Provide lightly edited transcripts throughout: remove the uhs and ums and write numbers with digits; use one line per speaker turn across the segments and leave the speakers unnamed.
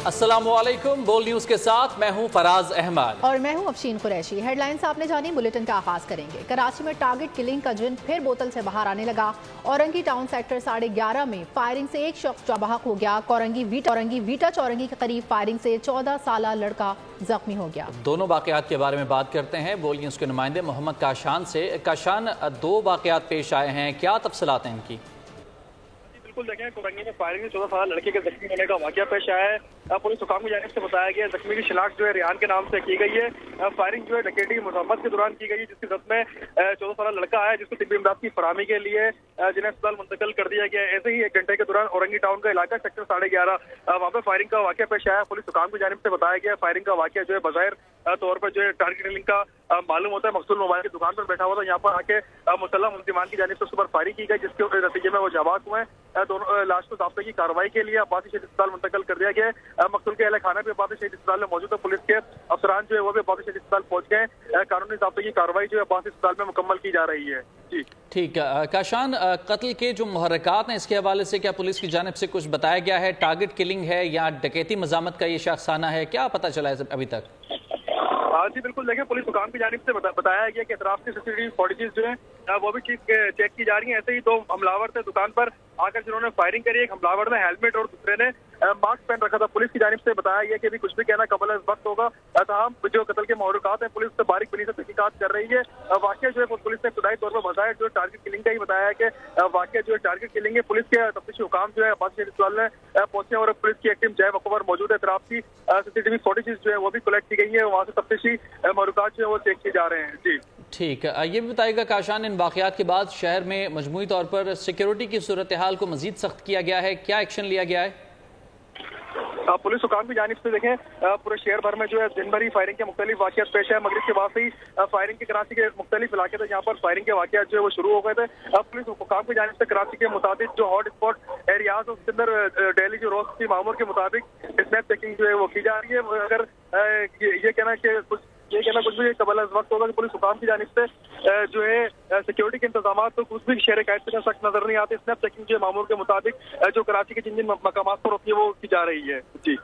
अस्सलाम वालेकुम। बोल न्यूज़ के साथ मैं हूं फराज अहमद
और मैं हूं अफशीन कुरैशी। हेडलाइंस आपने जानी, बुलेटिन का आगाज करेंगे। कराची में टारगेट किलिंग का जिन फिर बोतल से बाहर आने लगा। औरंगी टाउन सेक्टर 11:30 में फायरिंग से एक शख्स जाबहक हो गया। औरंगी वीटा चौरंगी के करीब फायरिंग से 14 साल लड़का जख्मी हो गया। दोनों वाकयात के बारे में बात करते हैं बोल न्यूज़ के नुमाइंदे मोहम्मद काशान से। काशान, दो वाकयात पेश आए हैं, क्या तफसीलात हैं इनकी?
बिल्कुल देखें, कोरंगी में फायरिंग में 14 साल लड़के के जख्मी होने का वाकया पेश आया है। पुलिस हुकाम की जानिब से बताया गया जख्मी की शिनाख्त जो है रियान के नाम से की गई है। फायरिंग जो है डकैती की मजम्मत के दौरान की गई है, जिसकी जद में 14 साल लड़का आया जिसको तिब्बी इमदाद की फराहमी के लिए जिन्हें अस्पताल मुंतकिल कर दिया गया। ऐसे ही एक घंटे के दौरान औरंगी टाउन का इलाका सेक्टर 11:30 वहाँ पे फायरिंग का वाकया पेश आया। पुलिस हुकाम की जानिब से बताया गया फायरिंग का वाकया जो है बज़ाहिर तौर पर जो है टारगेट किलिंग का मालूम होता है। मकसूद मोबाइल की दुकान पर बैठा हुआ था, यहाँ पर आके मुसल्लह मुल्जिमान की जानिब से उस पर फायरिंग की गई, जिसके नतीजे में वो जाबाक हुए। दोनों लाश को ज़ाब्ते की कार्रवाई के लिए अब्बासी शहीद अस्पताल मुंतकिल कर दिया गया है। मकतूल के अहले खाना भी अब्बासी शहीद अस्पताल में मौजूद है। पुलिस के अफसरान जो है वो भी अब्बासी शहीद अस्पताल पहुंच गए। कानूनी ज़ाब्ते की कार्रवाई जो है अब्बासी अस्पताल में मुकम्मल की जा रही है। जी
ठीक है काशान, कत्ल के जो मुहर्रकात हैं इसके हवाले से क्या पुलिस की जानिब से कुछ बताया गया है? टारगेट किलिंग है या डकैती मजामत का ये शख्साना है, क्या पता चला है अभी तक?
जी बिल्कुल, देखिए पुलिस हुकाम की जानिब से बताया गया कि अतराफ की सीसीटीवी फुटेजेस जो है वो भी चेक की जा रही है। ऐसे ही दो हमलावर थे दुकान पर आकर जिन्होंने फायरिंग करी। एक हमलावर ने हेलमेट और दूसरे ने मास्क पहन रखा था। पुलिस की जानिब से बताया गया कि अभी कुछ भी कहना कबल वक्त होगा। तमाम जो कत्ल के मुहर्रकात हैं पुलिस से बारीक बनी से तहकीकात कर रही है। वाकया जो है पुलिस ने इब्तदाई तौर पर बताया जो टारगेट किलिंग का ही बताया है कि वाकया जो है टारगेट किलिंग है। पुलिस के तफ्तीशी हुकाम जो है अब्बासी शहीद अस्पताल में पहुंचे और पुलिस की एक टीम जय वकूवर मौजूद है। अतराफ की सीसीटीवी फुटेजेस जो है वो भी कलेक्ट की गई है, वहाँ से तफ्तीशी मुहर्रकात जो है वो चेक किए जा रहे हैं। जी
ठीक है, ये भी बताइएगा काशान, इन वाकयात के बाद शहर में मजमूई तौर पर सिक्योरिटी की सूरत हाल को मजीद सख्त किया गया है, क्या एक्शन लिया गया है?
पुलिस हुकाम की जानिब से देखें पूरे शहर भर में जो है दिन भर ही फायरिंग के मुख्तलिफ वाकयात पेश है। मगरिब के बाद से ही फायरिंग के कराची के मुख्तलिफ इलाके थे जहाँ पर फायरिंग के वाकयात जो है वो शुरू हो गए थे। पुलिस हुकाम की जानिब से कराची के मुताबिक जो हॉट स्पॉट एरियाज उसके अंदर डेली जो रोज की मामूर के मुताबिक स्नैप चेकिंग जो है वो की जा रही है। अगर ये कहना कुछ भी कबल वक्त होगा कि पुलिस हुकाम की जानिब से जो है सिक्योरिटी के इंतजाम तो कुछ भी शहर कैद से सख्त नजर नहीं आते। स्नैप चेकिंग जो है मामूर के मुताबिक जो कराची के जिन जिन मकामात पर होती है वो की जा रही है। जी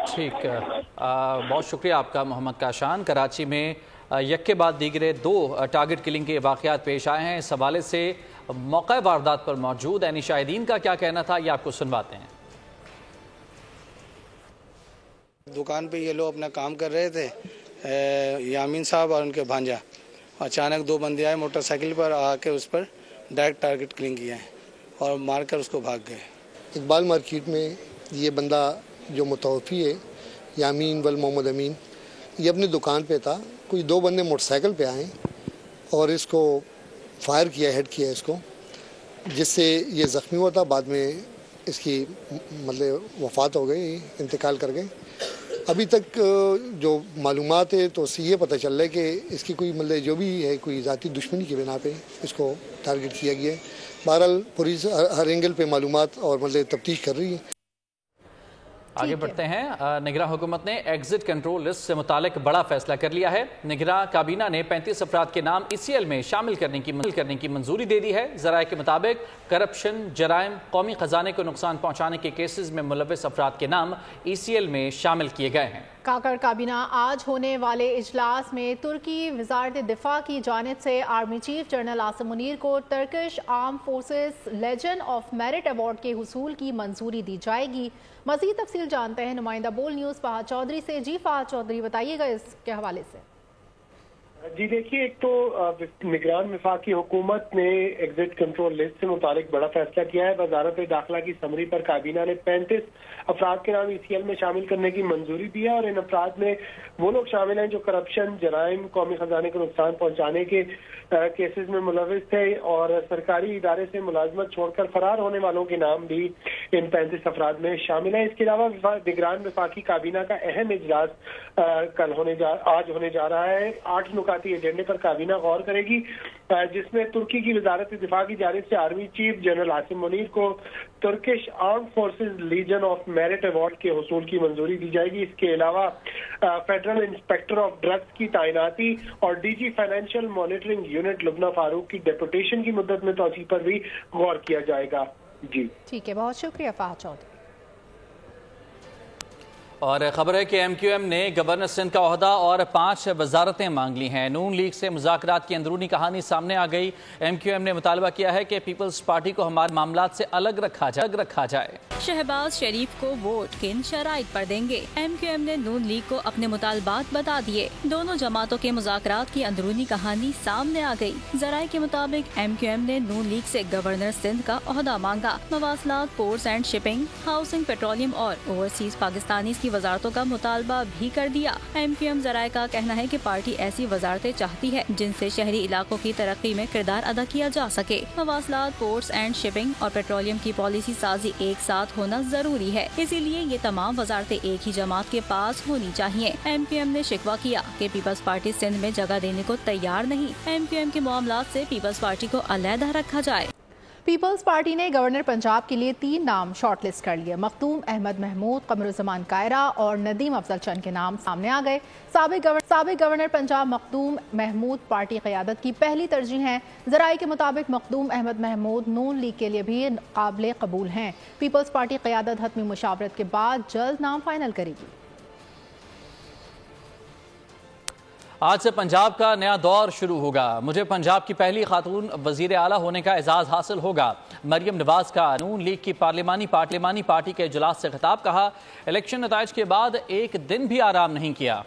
ठीक है, बहुत शुक्रिया आपका मोहम्मद काशान। कराची में एक के बाद दीगरे दो टारगेट किलिंग के वाकयात पेश आए हैं। इस हवाले से मौका वारदात पर मौजूद ऐनी शाहिदीन का क्या कहना था ये आपको सुनवाते हैं।
दुकान पे ये लोग अपना काम कर रहे थे, यामीन साहब और उनके भांजा। अचानक दो बंदे आए मोटरसाइकिल पर आके उस पर डायरेक्ट टारगेट किलिंग किया है और मारकर उसको भाग गए।
इकबाल मार्केट में ये बंदा जो मुतवफ़ी है यामीन वल मोहम्मद अमीन, ये अपनी दुकान पे था। कुछ दो बंदे मोटरसाइकिल पे आए और इसको फायर किया, हेड किया इसको, जिससे ये ज़ख्मी हुआ था। बाद में इसकी मतलब वफ़ात हो गई, इंतकाल कर गए। अभी तक जो मालूमात है तो उससे ये पता चल रहा है कि इसकी कोई मतलब जो भी है कोई ज़ाती दुश्मनी की बिना पे इसको टारगेट किया गया है। बहरहाल पुलिस हर एंगल पे मालूमात और मतलब तफ्तीश कर रही है।
आगे बढ़ते हैं। निगरां हुकूमत ने एग्जिट कंट्रोल लिस्ट से मुतालिक बड़ा फैसला कर लिया है। निगरां काबीना ने 35 अफराद के नाम ECL में शामिल करने की मंजूरी दे दी है। ज़राए के मुताबिक करप्शन, जराइम, कौमी खजाने को नुकसान पहुँचाने के केसेस में मुलव्वस अफराद के नाम ECL में शामिल किए गए हैं।
काकर काबीना आज होने वाले इजलास में तुर्की वजारत दिफा की जानिब से army chief general Asim Munir को Turkish arm forces legend of merit award के हुसूल की मंजूरी दी जाएगी। मज़ीद तफसील जानते हैं नुमाइंदा बोल न्यूज़ फहद चौधरी से। जी फहद चौधरी, बताइएगा इसके हवाले से।
जी देखिए, एक तो निगरान वफाकी हुकूमत ने एग्जिट कंट्रोल लिस्ट से मुतालिक बड़ा फैसला किया है। वजारत दाखिला की समरी पर काबीना ने 35 अफराद के नाम ECL में शामिल करने की मंजूरी दी है और इन अफराद में वो लोग शामिल हैं जो करप्शन, जराइम, कौमी खजाने को नुकसान पहुंचाने के केसेस में मुलविस थे और सरकारी इदारे से मुलाजमत छोड़कर फरार होने वालों के नाम भी इन 35 अफराद में शामिल हैं। इसके अलावा निगरान वफाकी काबीना का अहम इजलास आज होने जा रहा है। 8 नुकाती एजेंडे पर काबीना गौर करेगी, जिसमें तुर्की की वजारत दिफा की जानिब से army chief general Asim Munir को Turkish arm forces legion of merit award के हुसूल की मंजूरी दी जाएगी। इसके अलावा फेडरल इंस्पेक्टर ऑफ ड्रग्स की तैनाती और DG financial monitoring unit Lubna Farooq की डेपुटेशन की मुद्दत में तोसी पर भी गौर किया जाएगा। जी
ठीक है, बहुत शुक्रिया फहद चौधरी।
اور خبر ہے کہ ایم کیو ایم نے گورنر سندھ کا عہدہ اور 5 وزارتیں مانگ لی ہیں۔ نون لیگ سے مذاکرات کی اندرونی کہانی سامنے آ گئی۔ ایم کیو ایم نے مطالبہ کیا ہے کہ پیپلز پارٹی کو ہمارے معاملات سے الگ رکھا جائے۔
شہباز شریف کو ووٹ کن شرائط پر دیں گے؟ ایم کیو ایم نے نون لیگ کو اپنے مطالبات بتا دیے۔ دونوں جماعتوں کے مذاکرات کی اندرونی کہانی سامنے آ گئی۔ ذرائع کے مطابق ایم کیو ایم نے نون لیگ سے گورنر سندھ کا عہدہ مانگا۔ مواصلات، ports and shipping, housing, petroleum اور اوورسیز پاکستانی کی وزارتوں کا مطالبہ بھی کر دیا۔ ایم کیو ایم ذرائع کا کہنا ہے کہ پارٹی ایسی وزارتیں چاہتی ہے جن سے شہری علاقوں کی ترقی میں کردار ادا کیا جا سکے۔ مواصلات، پورٹس اینڈ شپنگ اور پیٹرولیم کی پالیسی سازی ایک ساتھ ہونا ضروری ہے، اسی لیے یہ تمام وزارتیں ایک ہی جماعت کے پاس ہونی چاہیے۔ ایم کیو ایم نے شکوہ کیا کہ پیپلز پارٹی سندھ میں جگہ دینے کو تیار نہیں۔ ایم کیو ایم کے معاملات سے پیپلز پارٹی کو علیحدہ رکھا جائے۔
پیپلز پارٹی نے گورنر پنجاب کے لیے 3 نام شارٹ لسٹ کر لیے۔ مختوم احمد محمود، قمر الزمان کائرہ اور ندیم افضل چند کے نام سامنے آ گئے۔ سابق گورنر پنجاب مختوم محمود پارٹی قیادت کی پہلی ترجیح ہیں۔ ذرائع کے مطابق مختوم احمد محمود نون لیگ کے لیے بھی قابل قبول ہیں۔ پیپلز پارٹی قیادت حتمی مشاورت کے بعد جلد نام فائنل کرے گی۔
آج سے پنجاب کا نیا دور شروع ہوگا۔ مجھے پنجاب کی پہلی خاتون وزیر اعلیٰ ہونے کا اعزاز حاصل ہوگا۔ مریم نواز کا نون لیگ کی پارلیمانی پارٹی کے اجلاس سے خطاب، کہا الیکشن نتائج کے بعد ایک دن بھی آرام نہیں کیا۔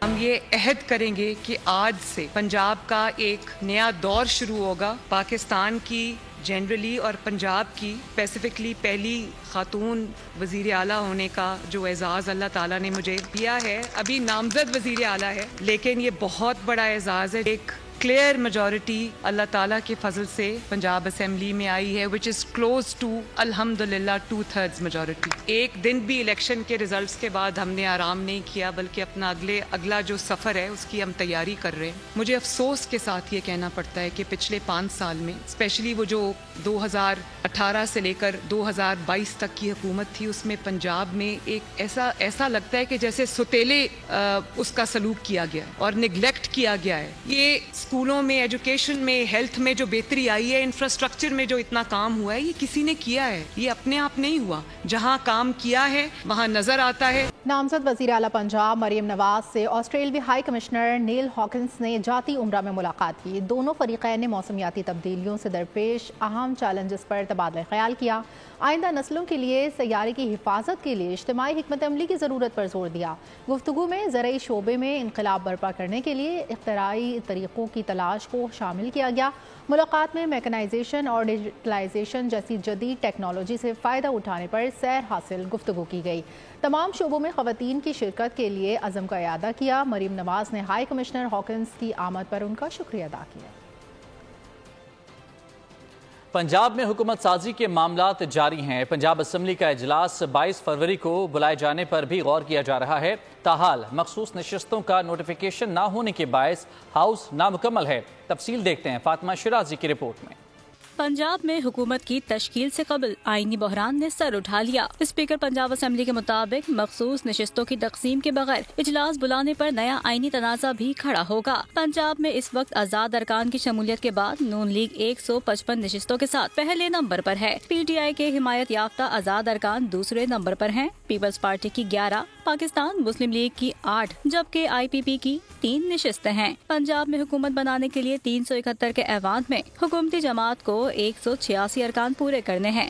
ہم یہ عہد کریں گے کہ آج سے پنجاب کا ایک نیا دور شروع ہوگا۔ پاکستان کی جنرلی اور پنجاب کی اسپیسیفکلی پہلی خاتون وزیر اعلیٰ ہونے کا جو اعزاز اللہ تعالیٰ نے مجھے دیا ہے، ابھی نامزد وزیر اعلیٰ ہے لیکن یہ بہت بڑا اعزاز ہے۔ ایک کلیئر میجورٹی اللہ تعالیٰ کے فضل سے پنجاب اسمبلی میں آئی ہے which is close to الحمدللہ 2/3 میجورٹی۔ ایک دن بھی الیکشن کے ریزلٹس کے بعد ہم نے آرام نہیں کیا، بلکہ اپنا اگلا جو سفر ہے اس کی ہم تیاری کر رہے ہیں۔ مجھے افسوس کے ساتھ یہ کہنا پڑتا ہے کہ پچھلے 5 سال میں اسپیشلی وہ جو 2018 سے لے کر 2022 تک کی حکومت تھی، اس میں پنجاب میں ایک ایسا لگتا ہے کہ جیسے ستیلے اس کا سلوک کیا گیا ہے اور نگلیکٹ کیا گیا ہے۔ یہ اسکولوں میں، ایجوکیشن میں، ہیلتھ میں جو بہتری آئی ہے، انفراسٹرکچر میں جو اتنا کام ہوا ہے، یہ کسی نے کیا ہے، یہ اپنے آپ نہیں ہوا۔ جہاں کام کیا ہے وہاں نظر آتا ہے۔
نامزد وزیر اعلیٰ پنجاب مریم نواز سے آسٹریلوی ہائی کمشنر نیل ہاکنس نے جاتی عمرہ میں ملاقات کی۔ دونوں فریقین نے موسمیاتی تبدیلیوں سے درپیش اہم چیلنجز پر تبادلہ خیال کیا۔ آئندہ نسلوں کے لیے سیارے کی حفاظت کے لیے اجتماعی حکمت عملی کی ضرورت پر زور دیا۔ گفتگو میں زرعی شعبے میں انقلاب برپا کرنے کے لیے اختراعی طریقوں کی تلاش کو شامل کیا گیا۔ ملاقات میں میکنائزیشن اور ڈیجیٹلائزیشن جیسی جدید ٹیکنالوجی سے فائدہ اٹھانے پر سیر حاصل گفتگو کی گئی۔ تمام شعبوں میں خواتین کی شرکت کے لیے عزم کا اعادہ کیا۔ مریم نواز نے ہائی کمشنر ہاکنس کی آمد پر ان کا شکریہ ادا کیا۔
پنجاب میں حکومت سازی کے معاملات جاری ہیں۔ پنجاب اسمبلی کا اجلاس 22 فروری کو بلائے جانے پر بھی غور کیا جا رہا ہے۔ تاحال مخصوص نشستوں کا نوٹیفیکیشن نہ ہونے کے باعث ہاؤس نامکمل ہے۔ تفصیل دیکھتے ہیں فاطمہ شرازی کی رپورٹ میں۔
پنجاب میں حکومت کی تشکیل سے قبل آئینی بحران نے سر اٹھا لیا۔ اسپیکر پنجاب اسمبلی کے مطابق مخصوص نشستوں کی تقسیم کے بغیر اجلاس بلانے پر نیا آئینی تنازع بھی کھڑا ہوگا۔ پنجاب میں اس وقت آزاد ارکان کی شمولیت کے بعد نون لیگ 155 نشستوں کے ساتھ پہلے نمبر پر ہے۔ پی ٹی آئی کے حمایت یافتہ آزاد ارکان دوسرے نمبر پر ہیں۔ پیپلز پارٹی کی 11، پاکستان مسلم لیگ کی 8 جبکہ آئی پی پی کی 3 نشستیں ہیں۔ پنجاب میں حکومت بنانے کے لیے 371 کے ایوان میں حکومتی جماعت کو 186 ارکان پورے کرنے ہیں۔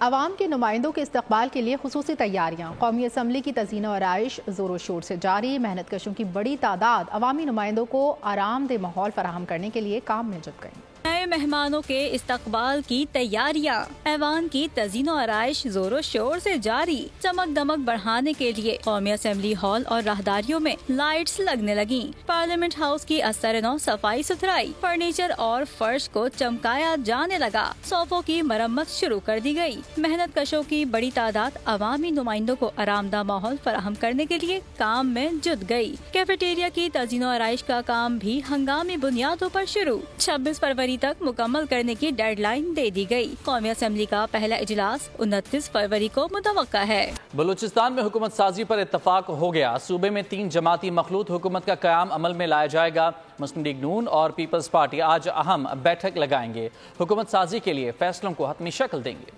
عوام کے نمائندوں کے استقبال کے لیے خصوصی تیاریاں۔ قومی اسمبلی کی تزئین و آرائش زور و شور سے جاری۔ محنت کشوں کی بڑی تعداد عوامی نمائندوں کو آرام دہ ماحول فراہم کرنے کے لیے کام میں جٹ گئی۔
نئے مہمانوں کے استقبال کی تیاریاں۔ ایوان کی تزئین و آرائش زور و شور سے جاری۔ چمک دمک بڑھانے کے لیے قومی اسمبلی ہال اور راہداریوں میں لائٹس لگنے لگیں۔ پارلیمنٹ ہاؤس کی اثر نو صفائی ستھرائی، فرنیچر اور فرش کو چمکایا جانے لگا۔ صوفوں کی مرمت شروع کر دی گئی۔ محنت کشوں کی بڑی تعداد عوامی نمائندوں کو آرام دہ ماحول فراہم کرنے کے لیے کام میں جٹ گئی۔ کیفیٹیریا کی تزئین و آرائش کا کام بھی ہنگامی بنیادوں پر شروع۔ 26 فروری تک مکمل کرنے کی ڈیڈ لائن دے دی گئی۔ قومی اسمبلی کا پہلا اجلاس 29 فروری کو متوقع ہے۔
بلوچستان میں حکومت سازی پر اتفاق ہو گیا۔ صوبے میں 3 جماعتی مخلوط حکومت کا قیام عمل میں لایا جائے گا۔ مسلم لیگ نون اور پیپلز پارٹی آج اہم بیٹھک لگائیں گے۔ حکومت سازی کے لیے فیصلوں کو حتمی شکل دیں گے۔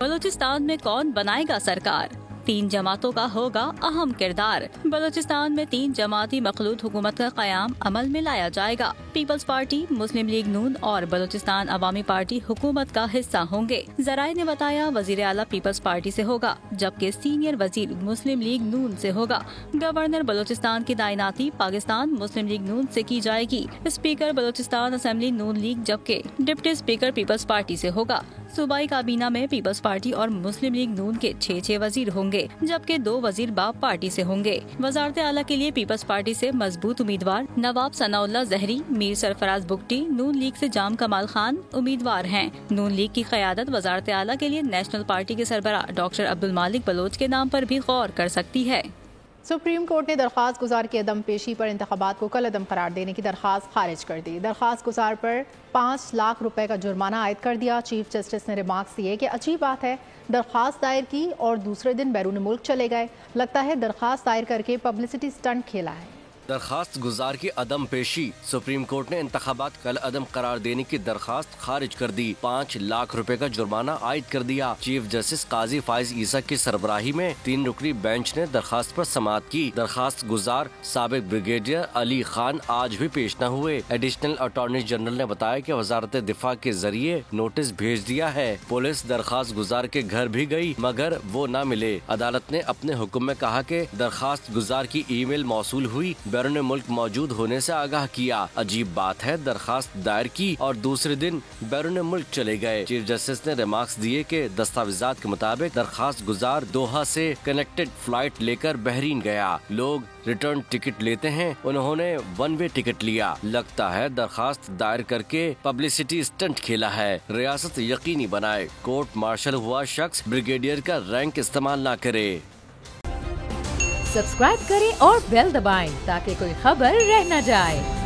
بلوچستان میں کون بنائے گا سرکار؟ 3 जमातों का होगा अहम किरदार। बलूचिस्तान में 3 जमाती मखलूत हुकूमत का क़याम अमल में लाया जाएगा। पीपल्स पार्टी, मुस्लिम लीग नून और बलूचिस्तान अवामी पार्टी हुकूमत का हिस्सा होंगे। ज़राए ने बताया वज़ीर आला पीपल्स पार्टी से होगा, जबकि सीनियर वज़ीर मुस्लिम लीग नून से होगा। गवर्नर बलूचिस्तान की तैनाती पाकिस्तान मुस्लिम लीग नून से की जाएगी। स्पीकर बलूचिस्तान असेंबली नून लीग, जबकि डिप्टी स्पीकर पीपल्स पार्टी से होगा। सूबाई काबीना में पीपल्स पार्टी और मुस्लिम लीग नून के 6 वजीर होंगे, जबकि 2 वजीर बाप पार्टी से होंगे। वजारत आला के लिए पीपल्स पार्टी से मजबूत उम्मीदवार नवाब सनाउल्लाह जहरी, मीर सरफराज बुगटी, नून लीग से जाम कमाल खान उम्मीदवार हैं। नून लीग की क़यादत वजारत आला के लिए नेशनल पार्टी के सरबराह डॉक्टर अब्दुल मालिक बलोच के नाम पर भी गौर कर सकती है।
सुप्रीम कोर्ट ने दरख्वास्त गुजार की अदम पेशी पर इंतखाबात को कल अदम करार देने की दरख्वास्त खारिज कर दी। दरख्वास्त गुजार पर 5 लाख रुपए का जुर्माना आयद कर दिया। चीफ जस्टिस ने रिमार्क्स दिए कि अजीब बात है, दरख्वास्त दायर की और दूसरे दिन बैरून मुल्क चले गए। लगता है दरख्वास्त दायर करके पब्लिसिटी स्टंट खेला है।
दरखास्त गुजार की अदम पेशी। सुप्रीम कोर्ट ने इंतखाबात कल अदम करार देने की दरखास्त खारिज कर दी। 5 लाख रुपए का जुर्माना आयद कर दिया। चीफ जस्टिस काजी फाइज ईसा की सरबराही में 3 रुकनी बेंच ने दरखास्त पर समाअत की। दरखास्त गुजार साबिक ब्रिगेडियर अली खान आज भी पेश न हुए। एडिशनल अटॉर्नी जनरल ने बताया कि वजारत दिफा के जरिए नोटिस भेज दिया है। पुलिस दरखास्त गुजार के घर भी गई, मगर वो न मिले। अदालत ने अपने हुक्म में कहा कि दरखास्त गुजार की ईमेल मौसूल हुई, बैरून मुल्क मौजूद होने से आगाह किया। अजीब बात है, दरखास्त दायर की और दूसरे दिन बैरून मुल्क चले गए। चीफ जस्टिस ने रिमार्क्स दिए कि दस्तावेजात के मुताबिक दरखास्त गुजार दोहा से कनेक्टेड फ्लाइट लेकर बहरीन गया। लोग रिटर्न टिकट लेते हैं, उन्होंने 1 वे टिकट लिया। लगता है दरखास्त दायर करके पब्लिसिटी स्टंट खेला है। रियासत यकीनी बनाए कोर्ट मार्शल हुआ शख्स ब्रिगेडियर का रैंक इस्तेमाल न करे।
सब्सक्राइब करें और बेल दबाएं ताकि कोई खबर रह न जाए।